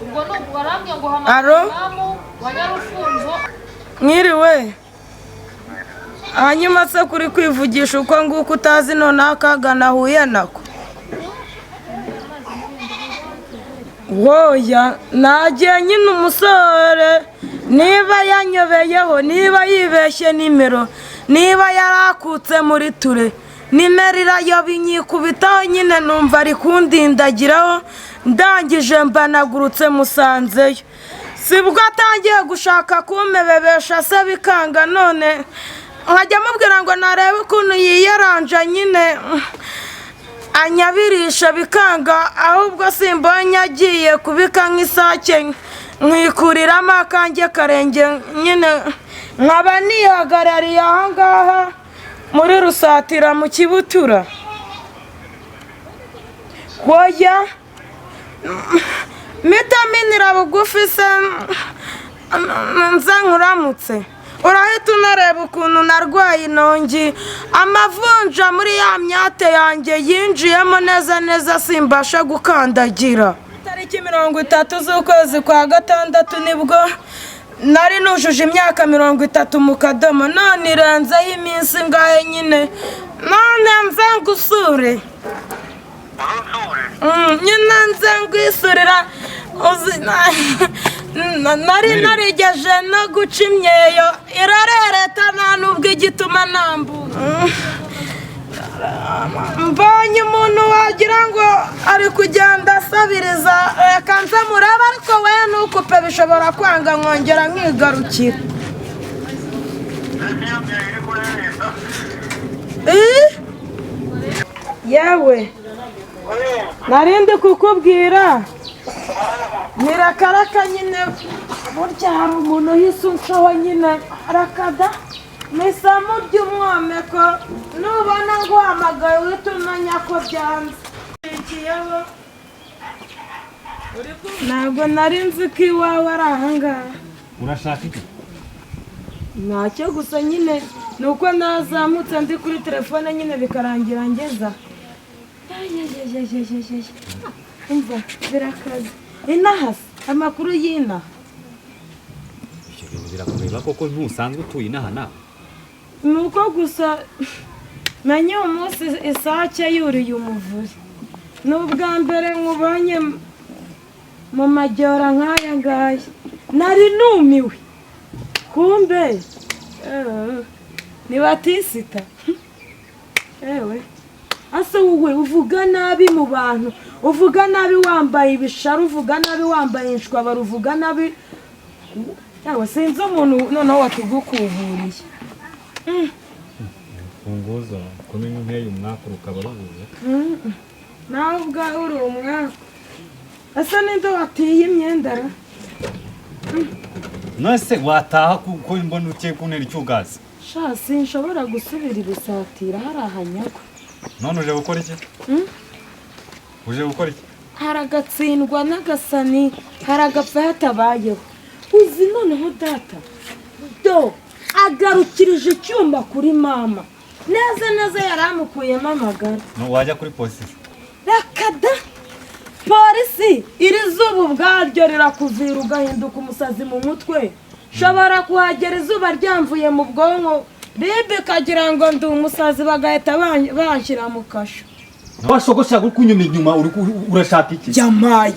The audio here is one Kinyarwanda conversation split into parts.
ubwo nubwo waramye ngo hamamamu wanyarufunzo mwiriwe hanyuma se kuri kwivugisha uko nguko utazi none akaga nahuye nako woya nagiye nyine umusore niba yanyobeyeho niba yibeshye nimero niba yarakutse muri ture nimero irayoba inyikubitaho nyine numva ari kundindagiraho ndangije mbanagurutse musanzeyo sibwo atangiye gushaka kumpebebesha se bikanga none nkajya mubwira ngo narebe ukuntu yiyaranja nyine anyabirisha bikanga ahubwo simbonye agiye kubika nk'isake nkikuriramo akanjye karenge nyine nkaba nihagarariye ahangaha muri Rusatira mu Kibutura woya mitaminira bugufi se nza nkuramutse urahita unareba ukuntu narwaye inongi amavunja muri ya myate yanjye yinjiyemo neza neza simbasha gukandagira tariki 30 z'ukwezi kwa gatandatu nibwo nari nujuje imyaka 30 mu kadomo none irenzeho iminsi ngahe nyine none nze ngusure nyine nze ngwisurira nari narigeje no guca imyeyo irarereta nta nubwo igituma nambura mbonye umuntu wagira ngo ari kugenda asabiriza reka nze murebe ariko we nukupe bishobora kwanga nkongera nkigarukira yewe narindi kukubwira nirakaraka nyine burya hari umuntu yisunsaho nyine arakada n'isamu ry'umwomeko nubona ngo uhamagaye uhita umenya ko byanze ntabwo nari nzi ko iwawe ari ahangaha urashaka iki ntacyo gusa nyine ni uko nazamutse ndi kuri telefone nyine bikarangira ngeza umva birakaze inaha amakuru y'inaha ibyo bintu birakureba koko ntusanzwe utuye inaha nawe ni uko gusa menye umunsi isake yuriye umuvure ni ubwa mbere nkubonye mu majyora nk'aya ngaya nari numiwe kumbe ni batisita ewe ase wowe uvuga nabi mu bantu uvuga nabi wambaye ibishara uvuga nabi wambaye inshwabara uvuga nabi yawe sinzi umuntu noneho watugukuburiye funguzo kumenya nk'eyo umwaka ukaba rubuze nawe ubwawe uri umwaka asa ninde watiye imyenda nose wataha kuko mbona ugiye kuntera icyugazi sha sinshobora gusubira ibisatira hari ahanyagwa none uje gukora iki uje gukora iki haragatsindwa n'agasani haragapfa hatabayeho uzi noneho data do agarukirije icyumba kuri mama neza neza yaramukuyemo amagara wajya kuri polisi rakada polisi iri zuba ubwaryo rirakuvira ugahinduka umusazi mu mutwe shobora kuhagera izuba ryamvuye mu bwonko ribe ikagira ngo ndi umusazi bagahita banshyira mu kasho washogosha kunyuma inyuma urashaka iki jamayi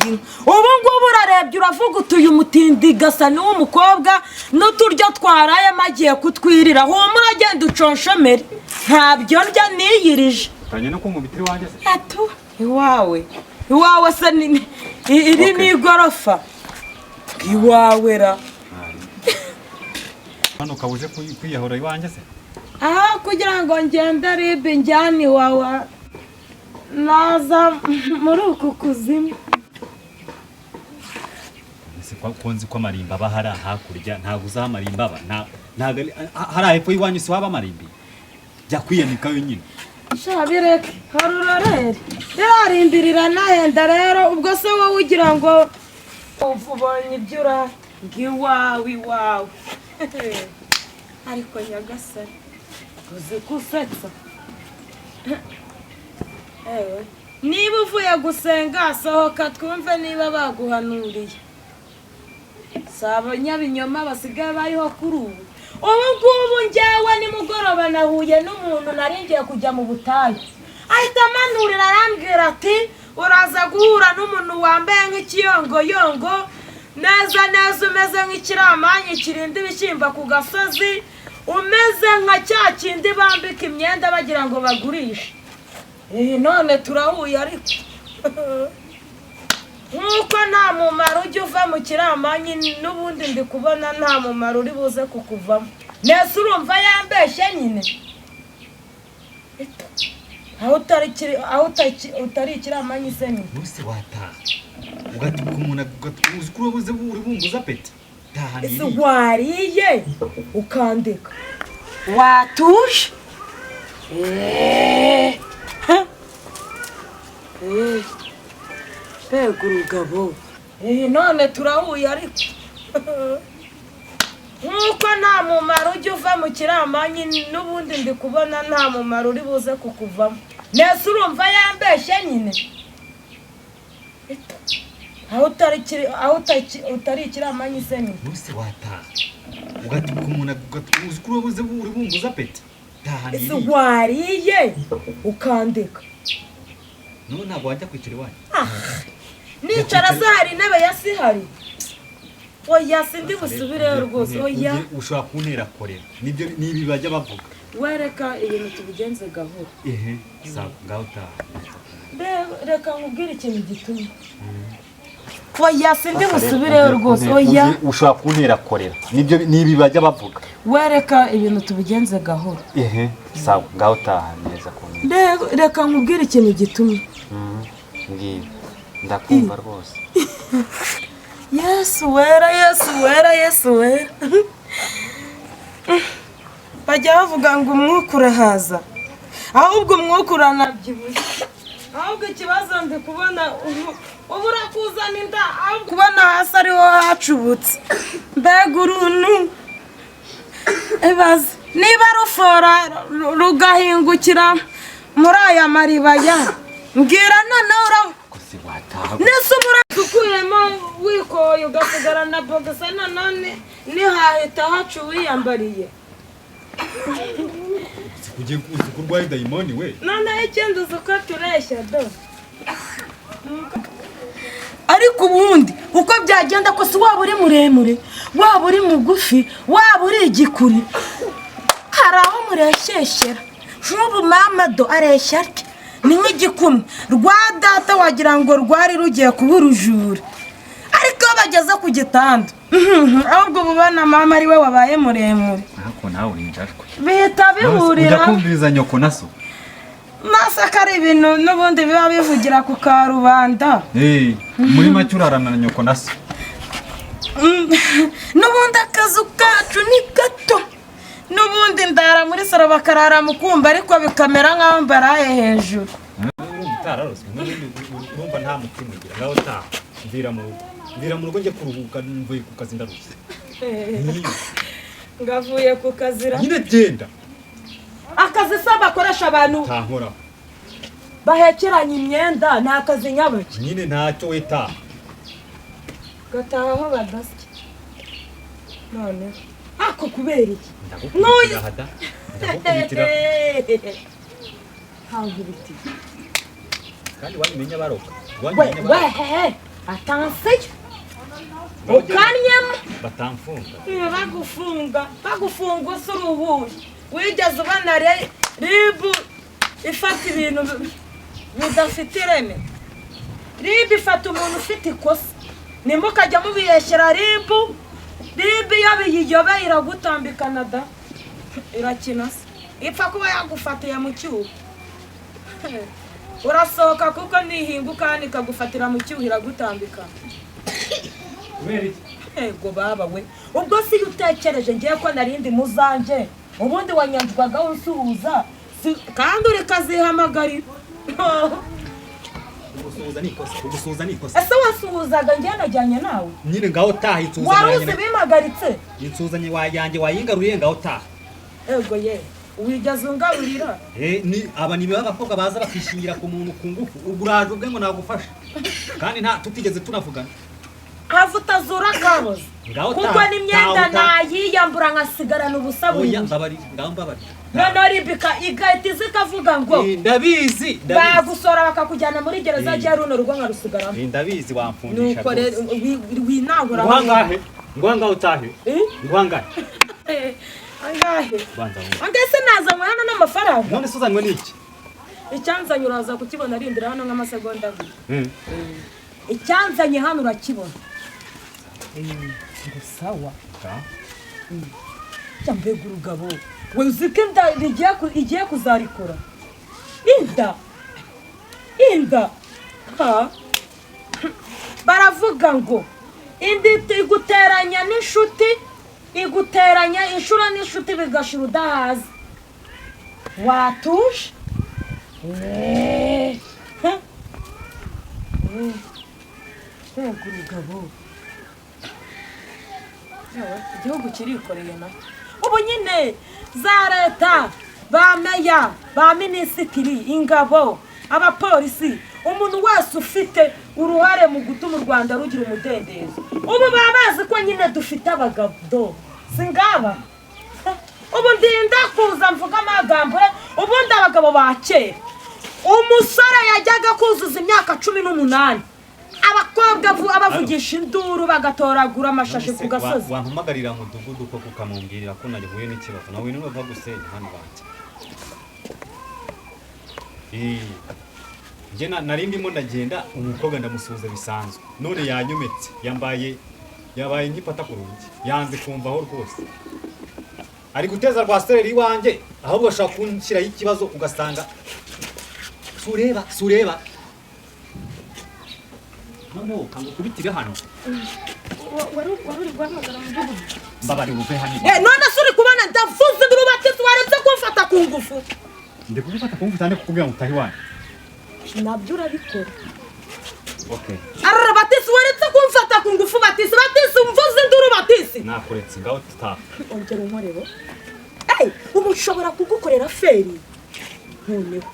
ubu ngubu urarebye uravuga utuye umutindi gasa n'umukobwa n'uturyo twarayemo agiye kutwirira humura agenda uconshomere ntabyo ndya niyirije tanye no kumubitiri wanjye se atu iwawe se iri ni igorofa iwawe ra hano kabuje kwiyahura iwanjye se aha kugira ngo ngende ribe njyane iwawe naza muri uku kuzimu konzi ko amarimba aba hari hakurya ntabwo uzaha amarimba aba ntabwo hari hepfo y'iwanyu si waba amarimbi jya kwiyanika wenyine shabireke hari urorere rirarimbirira nahenda rero ubwo se wowe ugira ngo ubonye ibyo uraha iwawe ariko nyagasani uzi kusetsa niba uvuye gusenga sohoka twumve niba baguhanuriye saba nyabinyoma basigaye bariho kuri ubu ngubu njyewe nimugoroba nahuye n'umuntu naringiye kujya mu butayu ahita amanurira arambwira ati uraza guhura n'umuntu wambaye nk'ikiyongoyongo neza neza umeze nk'ikiramanyi kirinda ibishyimbo ku gasozi umeze nka cya kindi bambika imyenda bagira ngo bagurishe none turahuye ariko nk'uko nta mumaro ujya uva mu kiramanyi n'ubundi ndi kubona nta mumaro uri buze kukuvamo nese urumva yambeshye nyine aho utari ikiramanyi se nyine bose wataha ugatuka umuntu uzi ko uri bumbuza peti ese wariye ukandika watuje mbega urugabo none turahuye ariko nk'uko nta mumaro ujya uva mu kiramanyi n'ubundi ndi kubona nta mumaro uri buze kukuvamo nese urumva yambeshye nyine aho utari ikiramanyi se nyine bose wataha ugatuka umuntu uzi ko uri bumbuza peti ese wariye ukandika none ntabwo wajya kwicara iwanyu nicara se hari intebe ya sihari oya sindi busubireyo rwose oya ushobora kuntera korera nibyo nibi bajya bavuga wereka ibintu tubigenze gahoro sawa ngaho utaha reka nkubwire ikintu gitumye oya sindi busubireyo rwose oya ushobora kuntera korera nibyo nibi bajya bavuga wereka ibintu tubigenze gahoro sawa ngaho utaha neza kumwe reka nkubwire ikintu gitumye ngiye ndakumva rwose Yesu wera bajya bavuga ngo umwuka urahaza ahubwo umwuka uranabyibushye ahubwo ikibazo ndi kubona ubu urakuzana inda kubona hasi ariho hacubutse mbega uruntu ibaze niba rufora rugahingukira muri aya maribaya mbwira noneho nese ukuyemo wikoye ugasigara na bogisa none nihahita hacu wiyambariye ugiye kurwaye dayimoni we noneho ikindi uzi uko tureshya do ariko ubundi uko byagenda kose waba uri muremure waba uri mugufi waba uri igikuri hari aho mureshyeshyera nk'ubu mama do areshya atya ni nk'igikumwe rwa data wagira ngo rwari rugiye kuba urujura ariko bageze ku gitanda ahubwo ubona mama ari we wabaye muremure ariko nawe urinjajwe bihita bihurira ujya kumviriza nyoko naso masaka ari ibintu n'ubundi biba bivugira ku karubanda muri make urarana na nyoko naso n'ubundi akazu kacu ni gato n'ubundi ndara muri saro bakarara mu kumba ariko bikamera nk'aho mbaraye hejuru utararoswe urumva nta mutima ugira ngaho utaha mvira mu rugo njye kuruhuka mvuye ku kazi ndarushye ngavuye ku kazi nyine genda akazi se bakoresha abantu ntankoraho bahekeranya imyenda ni akazi nyabaki nyine ntacyo wetaha gataha aho badasya none ako kubera iki ndagukubitira ntabwo ibiti kandi wamenya baroka wehehe atanseyo ukanyemo batamfunga bagufunga usa uruhuye wigeze ubona ribu ifata ibintu bidafite ireme ribu ifata umuntu ufite ikosa nimukajya mubiyeshyera ribu iyo biyiyobeye iragutambikana da irakina se ipfa kuba yagufatiye mu cyuho urasohoka kuko nihinguka ikagufatira mu cyuho iragutambikana ego baba we ubwo si utekereje ngiye ko narindi muzanjye ubundi wanyanzwaga usuhuza kandi uri kazihamagarira ugusuhuza ni ikosa ese wasuhuzaga njye najyanye nawe nyine ngaho taha insuzanye wari uzi bimagaritse insuzanye wayanjye wayingaruye ngaho taha ego ye wigeze ungaburira ni aba ni b'abakobwa baza bakishingira ku muntu ku ngufu ubwo uraje ubwe ngo nagufasha kandi nta tutigeze tunavugana havuta zura kaboze kuko n'imyenda nayiyambura nkasigarana ubusa buri noneho ribika igahita iza ikavuga ngo ndabizi bagusora bakakujyana muri gereza rya runo rugo nkarusigaramo ndabizi wamfundisha nuko rero winangura ngwangahe utahe ngwangahe angese nazanywe hano n'amafaranga none se uzanywe n'iki icyanzanye uraza kukibona arindira hano nk'amasegonda abiri icyanzanye hano urakibona ngo sawa cyambega urugabo we uziko inda igiye kuzarikora inda baravuga ngo indi iguteranya n'inshuti iguteranya inshuro n'inshuti bigashira udahaza watuje urugabo igihugu kirikoreye na ubu nyine za leta ba meya ba minisitiri ingabo abapolisi umuntu wese ufite uruhare mu gutuma u Rwanda rugira umudendezo ubu baba bazi ko nyine dufite abagabo singaba ubu ndinda kuza mvuga amagambo ubundi abagabo ba kera umusore yajyaga kuzuza imyaka 18 abakobwa abavugisha induru bagatoragura amashashi ku gasozi wampamagarira mu dugudu ko kukamubwirira ko nagihuye n'ikibazo nawe niwe va gusenya hano banje nje narindimo ndagenda umukobwa ndamusuhuza bisanzwe none yanyumetse yabaye nkipata ku rugi yanze kumvaho rwose ari guteza rwa sereri wanjye ahubwo ashaka kunshyiraho ikibazo ugasanga sureba Mamo, kango kubitire hano. Wari guhamagara mu gihugu. Mbabari uruve hano. None suri kubona ndavuze ndurubate waretse kumfata ku ngufu. Ndi kubifata ku ngufu cyane kukubwira ngo utahi wanyu. Nabyo urabikora. Okay. Batisi waretse kumfata ku ngufu batisi umvuze ndurubatisi. Nakuretse ngaho tuta. Ongera umurebo. Ubu ushobora kugukorera feri. Noneho.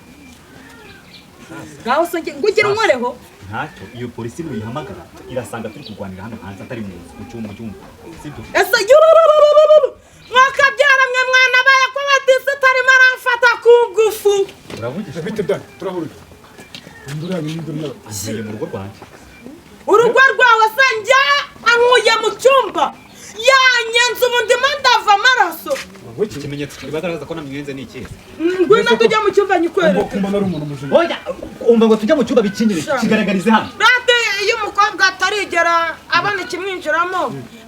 Ngaho songe ngugira umurebo. Ntacyo iyo polisi muyihamagara irasanga turi kurwanira hano hanze atari mu cyumba sibyo ese mwakabyara mwe mwana baye ko batise tari maramfata ku ngufu uravugisha bite bya turahurira nduranye n'induru agiye mu rugo rwanje urugo rwawe sanja ankuye mu cyumba yanyenze ubundi mandava amaraso ikimenyetso kibagaragaza ko namwenze ni iki ngwino tujya mu cyumba nyikwereka kumba nari umuntu muzima oya umva ngo tujya mu cyumba bikinyire kigaragarize hano rate iyo umukobwa atarigera abana kimwinjiramo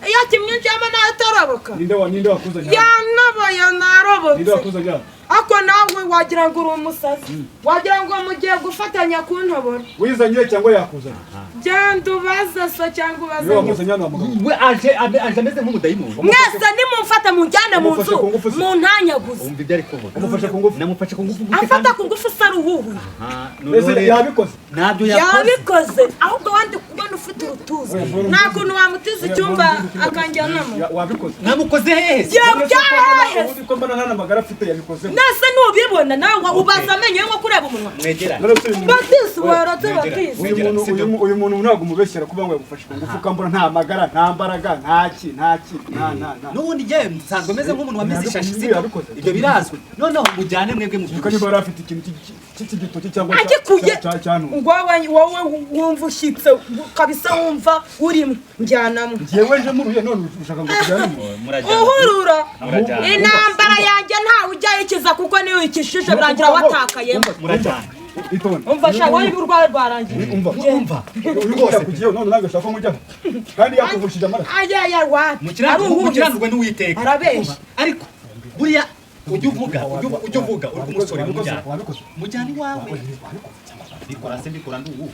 iyo kimwinjiramo nataraboka ninde wakuzanya yanabaye narobotse ninde wakuzanya ako nawe wagira ngo uri umusazi wagira ngo mugiye gufatanya kuntobora wizanye cyangwa yakuzanya genda ubaze so cyangwa ubaze wakuzanya n'amaguru we aje ameze nk'umudayimoni mwese nimumfata mujyane mu nzu mu ntanyaguze umva ibyo ari kuvuga umufashe ku ngufu namufashe ku ngufu afata ku ngufu saruhuhu mbese yabikoze nabyo yabikoze ahubwo wandi kubona ufite urutuza nta kuntu wamutiza icyumba akanjyanamo wabikoze namukoze hese uzi ko mbana nta magara afite yabikoze nase nubibona nawe ubaza amenyo nko kureba umunwa mwegera batisi warate batisi uyu muntu ntabwo umubeshyera kuba ngo yagufashe ku ngufu ukambura nta magara nta mbaraga ntaki n'ubundi njye nsanzwe meze nk'umuntu wameze ishashi ibyo birazwi noneho mujyane mwebwe mu byuka niba afite ikintu cy'igitoki cyangwa wowe wumva ushyitse kabisa wumva urimo njyanamo njyewe nje muruye none ushaka ngo tujyane uhurura intambara yanjye ntawe ujyayikiza kuko niyo uyikishije birangira watakayemo murajyana umva sha wowe urwaye rwarangiye umva rwose kugiye none nawe ushaka mujya kandi yakuvushije amaraso ayaya wati mukiranurwe n'uwiteka arabeshya ariko buriya ujya uvuga uri kumusore mujyana iwawe bikora se mbikora ndi ubu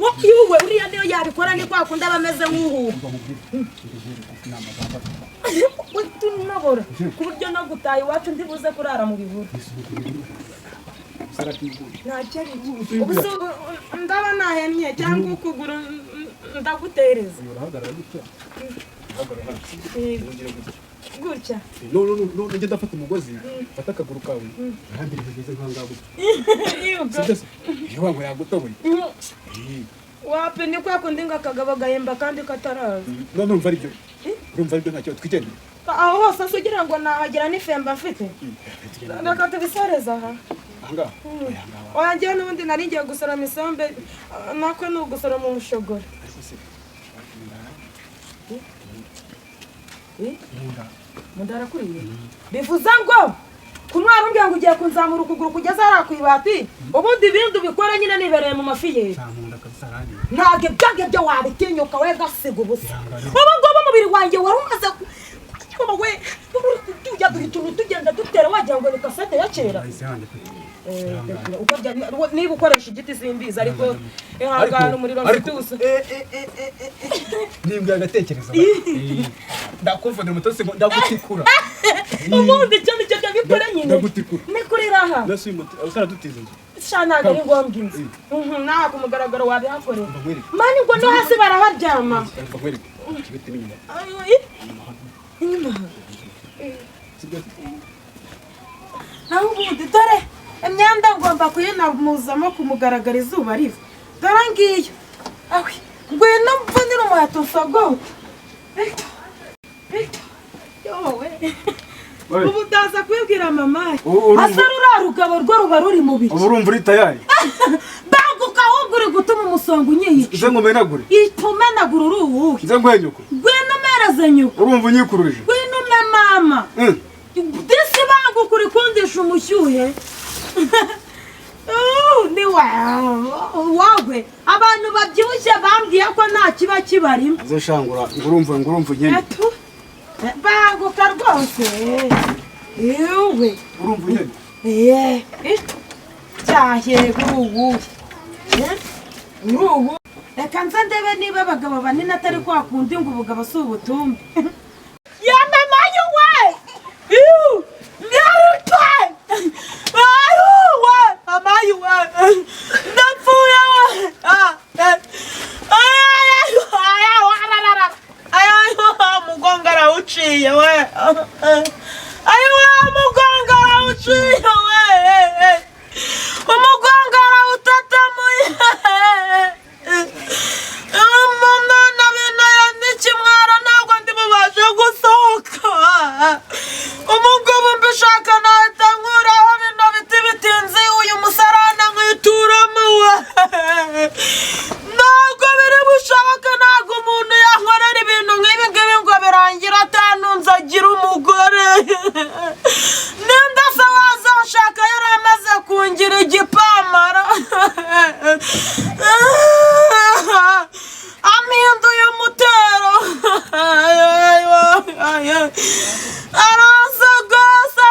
wowe uriya niyo yabikora ni kwa kundi aba ameze nk'uhu tunabora ku buryo no gutaha iwacu ndibuze kurara mu bihuru ndaba nahemye cyangwa ukuguru ndagutereza gutya no njye ndafata umugozi fata akaguru kawe ahandi bigeze nk'angaho iyo wangu yagutoboye wapi ni kwa kundi ngakagaba gahemba kandi kataraza none urumva aribyo ntacyo twigendera aho hose asugira ngo nahagira n'ifemba mfite reka tubisoreza aha ahangaha wanjye n'ubundi nari ngiye gusora misombe nako ni ugusora mu mushogoro mundara kuriye bivuza ngo kumwara umbwira ngo ugiye kunzamura ukuguru kugeza hariya ku ibati ubundi ibindi ubikora nyine nibereye mu mafi ye ntabwo ibyange byo wabitinyuka we gasiga ubusa ubu ngubu umubiri wanjye wari umaze we tujya duhita tugenda dutera wagira ngo ni kasete ya kera niba ukoresha igiti simbizi ariko ihangana umuriro mfite ubusa nimbwa agatekereza ndakumvana umutose ndagutikura ubundi cyo nicyo cyabikora nyine ndagutikura ni kuri raha nasi usara dutize shanaga ari ngombwa inzi naha ku mugaragaro wabihakorera mani ngo no hasi baraharyama inyuma naho ubundi dore imyenda ngomba kuyinamuzamo kumugaragara izuba riva dore ngiyo awe ngwino mvunira umuheto usogote yowe ubu utaza kubibwira mama asa ruriya rugabo rwo ruba ruri mu biki ubu urumva uri tayari banguka ahubwo uri gutuma umusonga unyiyica nze ngumenagure itumenagura uri uwuhe nze nguhenyuko ngwino umereze nyuko urumva unyikuruje ngwino ume mama disi banguka uri kundisha umushyuhe ni wawe abantu babyibushye bambwiye ko nta kiba kibarimo nze shangura ngurumva nyene banguka rwose yewe urumva nyene cyahiye ubu reka nze ndebe niba abagabo banini atari kwa kundi ngo ubugabo si ubutumbi yamamaye we nyarutwe amaye we ndapfuye mugongo arawuciye we mugongo arawuciye we umugongo arawutatamuye none binteye n'ikimwaro ntabwo ndi bubashe gusohoka umugabo mbishaka nahita nkuraho bino biti bitinze uyu musarane nkwituramo we ntabwo biri bushoboke ntabwo umuntu yankorera ibintu nk'ibi ngibi ngo birangira atanunze agira umugore ninde se wazashaka yari amaze kungira igipamara ampinduye umutero aransagasa